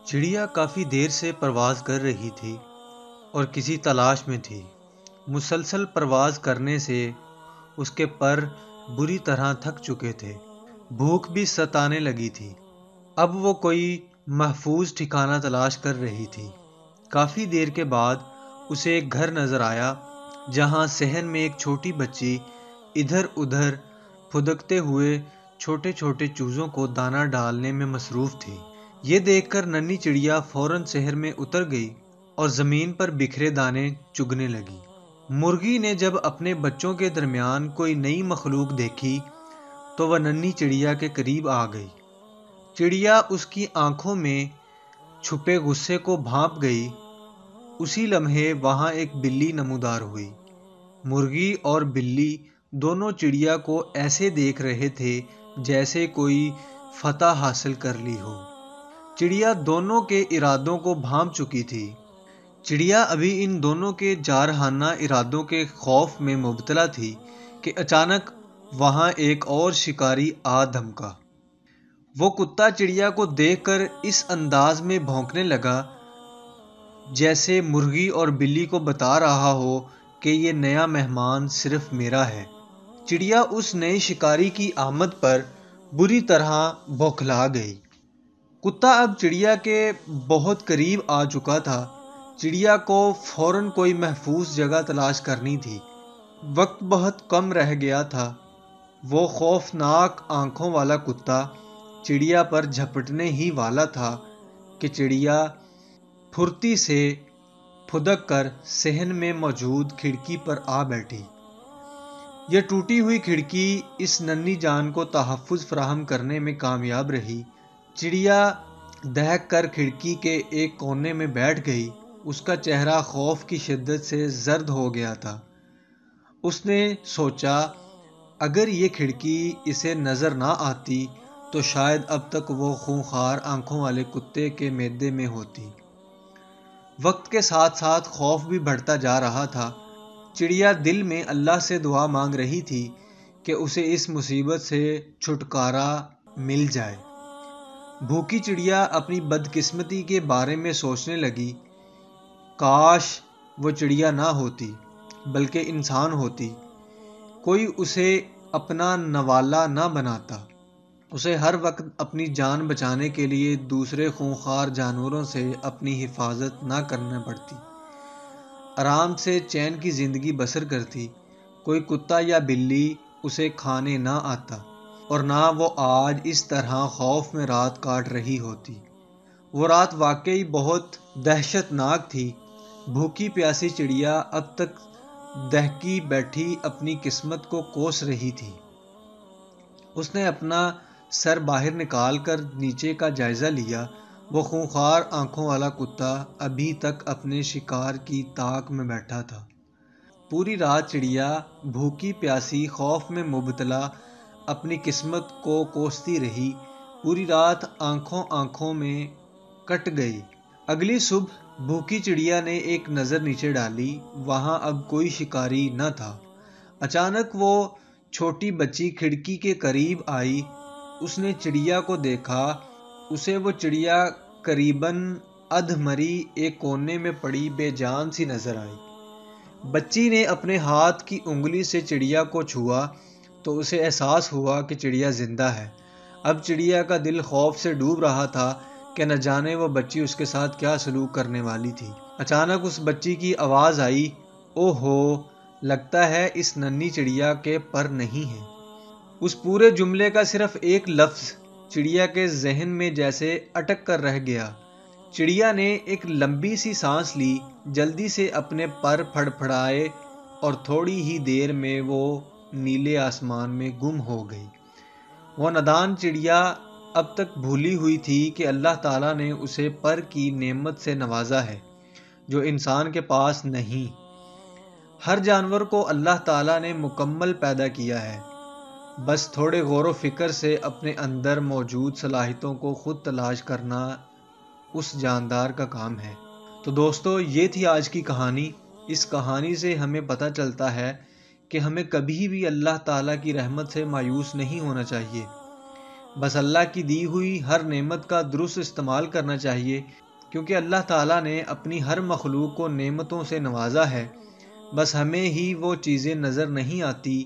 چڑیا کافی دیر سے پرواز کر رہی تھی اور کسی تلاش میں تھی۔ مسلسل پرواز کرنے سے اس کے پر بری طرح تھک چکے تھے، بھوک بھی ستانے لگی تھی۔ اب وہ کوئی محفوظ ٹھکانہ تلاش کر رہی تھی۔ کافی دیر کے بعد اسے ایک گھر نظر آیا جہاں صحن میں ایک چھوٹی بچی ادھر ادھر پھدکتے ہوئے چھوٹے چھوٹے چوزوں کو دانہ ڈالنے میں مصروف تھی۔ یہ دیکھ کر ننھی چڑیا فوراً صحن میں اتر گئی اور زمین پر بکھرے دانے چگنے لگی۔ مرغی نے جب اپنے بچوں کے درمیان کوئی نئی مخلوق دیکھی تو وہ ننھی چڑیا کے قریب آ گئی۔ چڑیا اس کی آنکھوں میں چھپے غصے کو بھانپ گئی۔ اسی لمحے وہاں ایک بلی نمودار ہوئی۔ مرغی اور بلی دونوں چڑیا کو ایسے دیکھ رہے تھے جیسے کوئی فتح حاصل کر لی ہو۔ چڑیا دونوں کے ارادوں کو بھانپ چکی تھی۔ چڑیا ابھی ان دونوں کے جارحانہ ارادوں کے خوف میں مبتلا تھی کہ اچانک وہاں ایک اور شکاری آ دھمکا۔ وہ کتا چڑیا کو دیکھ کر اس انداز میں بھونکنے لگا جیسے مرغی اور بلی کو بتا رہا ہو کہ یہ نیا مہمان صرف میرا ہے۔ چڑیا اس نئے شکاری کی آمد پر بری طرح بوکھلا گئی۔ کتا اب چڑیا کے بہت قریب آ چکا تھا۔ چڑیا کو فوراً کوئی محفوظ جگہ تلاش کرنی تھی۔ وقت بہت کم رہ گیا تھا۔ وہ خوفناک آنکھوں والا کتا چڑیا پر جھپٹنے ہی والا تھا کہ چڑیا پھرتی سے پھدک کر صحن میں موجود کھڑکی پر آ بیٹھی۔ یہ ٹوٹی ہوئی کھڑکی اس ننھی جان کو تحفظ فراہم کرنے میں کامیاب رہی۔ چڑیا دہک کر کھڑکی کے ایک کونے میں بیٹھ گئی۔ اس کا چہرہ خوف کی شدت سے زرد ہو گیا تھا۔ اس نے سوچا اگر یہ کھڑکی اسے نظر نہ آتی تو شاید اب تک وہ خونخوار آنکھوں والے کتے کے معدے میں ہوتی۔ وقت کے ساتھ ساتھ خوف بھی بڑھتا جا رہا تھا۔ چڑیا دل میں اللہ سے دعا مانگ رہی تھی کہ اسے اس مصیبت سے چھٹکارا مل جائے۔ بھوکی چڑیا اپنی بدقسمتی کے بارے میں سوچنے لگی، کاش وہ چڑیا نہ ہوتی بلکہ انسان ہوتی، کوئی اسے اپنا نوالا نہ بناتا، اسے ہر وقت اپنی جان بچانے کے لیے دوسرے خونخوار جانوروں سے اپنی حفاظت نہ کرنا پڑتی، آرام سے چین کی زندگی بسر کرتی، کوئی کتا یا بلی اسے کھانے نہ آتا اور نہ وہ آج اس طرح خوف میں رات کاٹ رہی ہوتی۔ وہ رات واقعی بہت دہشت ناک تھی۔ بھوکی پیاسی چڑیا اب تک دہکی بیٹھی اپنی قسمت کو کوس رہی تھی۔ اس نے اپنا سر باہر نکال کر نیچے کا جائزہ لیا۔ وہ خونخوار آنکھوں والا کتا ابھی تک اپنے شکار کی تاک میں بیٹھا تھا۔ پوری رات چڑیا بھوکی پیاسی خوف میں مبتلا اپنی قسمت کو کوستی رہی۔ پوری رات آنکھوں میں کٹ گئی۔ اگلی صبح بھوکی چڑیا نے ایک نظر نیچے ڈالی، وہاں اب کوئی شکاری نہ تھا۔ اچانک وہ چھوٹی بچی کھڑکی کے قریب آئی۔ اس نے چڑیا کو دیکھا۔ اسے وہ چڑیا قریباً ادھ مری ایک کونے میں پڑی بے جان سی نظر آئی۔ بچی نے اپنے ہاتھ کی انگلی سے چڑیا کو چھوا تو اسے احساس ہوا کہ چڑیا زندہ ہے۔ اب چڑیا کا دل خوف سے ڈوب رہا تھا کہ نہ جانے وہ بچی اس کے ساتھ کیا سلوک کرنے والی تھی۔ اچانک اس بچی کی آواز آئی، او ہو، لگتا ہے اس ننھی چڑیا کے پر نہیں ہیں۔ اس پورے جملے کا صرف ایک لفظ چڑیا کے ذہن میں جیسے اٹک کر رہ گیا۔ چڑیا نے ایک لمبی سی سانس لی، جلدی سے اپنے پر پھڑ پھڑائے اور تھوڑی ہی دیر میں وہ نیلے آسمان میں گم ہو گئی۔ وہ نادان چڑیا اب تک بھولی ہوئی تھی کہ اللہ تعالیٰ نے اسے پر کی نعمت سے نوازا ہے جو انسان کے پاس نہیں۔ ہر جانور کو اللہ تعالیٰ نے مکمل پیدا کیا ہے، بس تھوڑے غور و فکر سے اپنے اندر موجود صلاحیتوں کو خود تلاش کرنا اس جاندار کا کام ہے۔ تو دوستو، یہ تھی آج کی کہانی۔ اس کہانی سے ہمیں پتہ چلتا ہے کہ ہمیں کبھی بھی اللہ تعالیٰ کی رحمت سے مایوس نہیں ہونا چاہیے۔ بس اللہ کی دی ہوئی ہر نعمت کا درست استعمال کرنا چاہیے، کیونکہ اللہ تعالیٰ نے اپنی ہر مخلوق کو نعمتوں سے نوازا ہے، بس ہمیں ہی وہ چیزیں نظر نہیں آتی،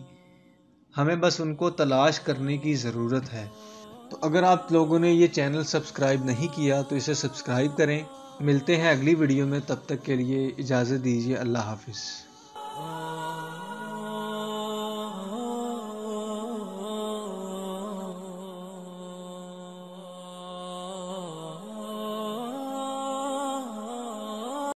ہمیں بس ان کو تلاش کرنے کی ضرورت ہے۔ تو اگر آپ لوگوں نے یہ چینل سبسکرائب نہیں کیا تو اسے سبسکرائب کریں۔ ملتے ہیں اگلی ویڈیو میں، تب تک کے لیے اجازت دیجیے، اللہ حافظ۔